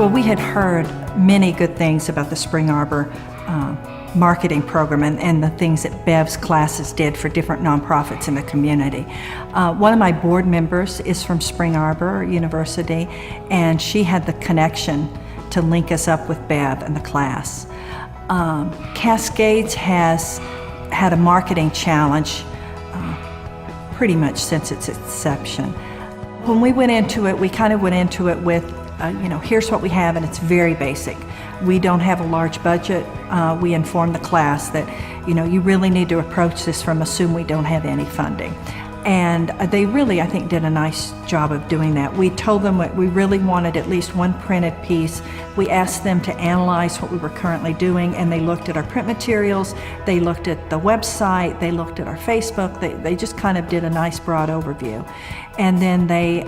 Well, we had heard many good things about the Spring Arbor marketing program and the things that Bev's classes did for different nonprofits in the community. One of my board members is from Spring Arbor University, and she had the connection to link us up with Bev and the class. Cascades has had a marketing challenge pretty much since its inception. When we went into it, we kind of went into it with, here's what we have, and it's very basic. We don't have a large budget. We informed the class that, you really need to approach this from assume we don't have any funding. And they really, I think, did a nice job of doing that. We told them what we really wanted, at least one printed piece. We asked them to analyze what we were currently doing, and they looked at our print materials, they looked at the website, they looked at our Facebook, they just kind of did a nice broad overview. And then they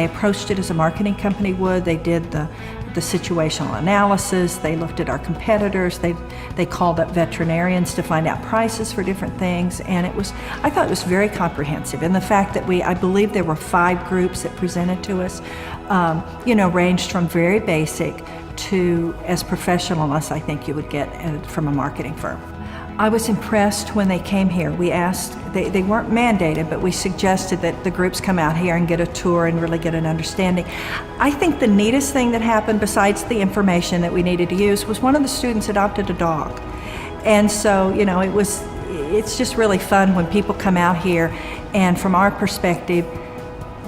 approached it as a marketing company would. They did the situational analysis, they looked at our competitors, they called up veterinarians to find out prices for different things, and I thought it was very comprehensive. And the fact that I believe there were 5 groups that presented to us, ranged from very basic to as professional as I think you would get from a marketing firm. I was impressed when they came here. We asked, they weren't mandated, but we suggested that the groups come out here and get a tour and really get an understanding. I think the neatest thing that happened, besides the information that we needed to use, was one of the students adopted a dog. And so, it's just really fun when people come out here, and from our perspective,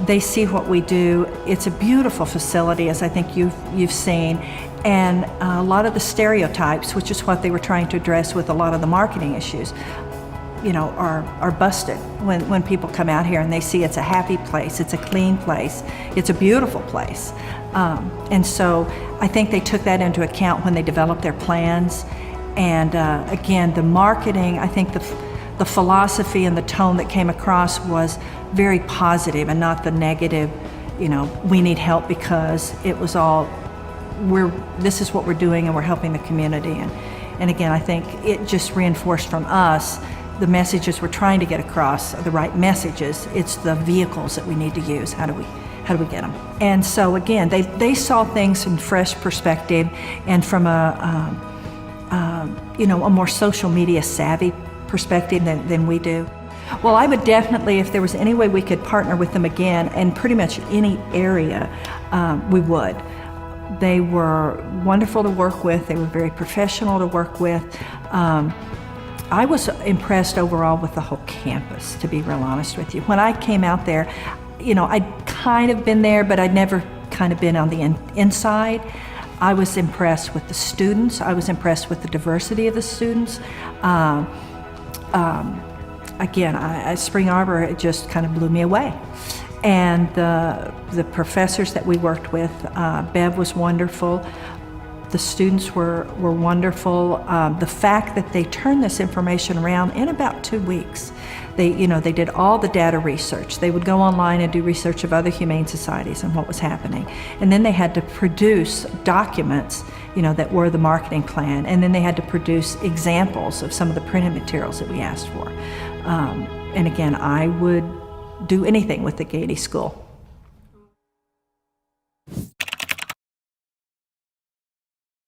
they see what we do. It's a beautiful facility, as I think you've seen, and a lot of the stereotypes, which is what they were trying to address with a lot of the marketing issues, are busted when people come out here and they see it's a happy place, it's a clean place, it's a beautiful place. And so I think they took that into account when they developed their plans. And again, the marketing, I think the philosophy and the tone that came across was very positive and not the negative, we need help, because it was all, this is what we're doing and we're helping the community. And again, I think it just reinforced from us the messages we're trying to get across are the right messages. It's the vehicles that we need to use. How do we get them? And so again, they saw things in fresh perspective and from a more social media savvy perspective than we do. Well, I would definitely, if there was any way we could partner with them again in pretty much any area, we would. They were wonderful to work with. They were very professional to work with. I was impressed overall with the whole campus, to be real honest with you. When I came out there, I'd kind of been there, but I'd never kind of been on the inside. I was impressed with the students. I was impressed with the diversity of the students. Again, Spring Arbor, it just kind of blew me away. And the professors that we worked with, Bev was wonderful. The students were wonderful. The fact that they turned this information around in about 2 weeks. They did all the data research. They would go online and do research of other humane societies and what was happening. And then they had to produce documents, that were the marketing plan. And then they had to produce examples of some of the printed materials that we asked for. And again, I would do anything with the Gainey School.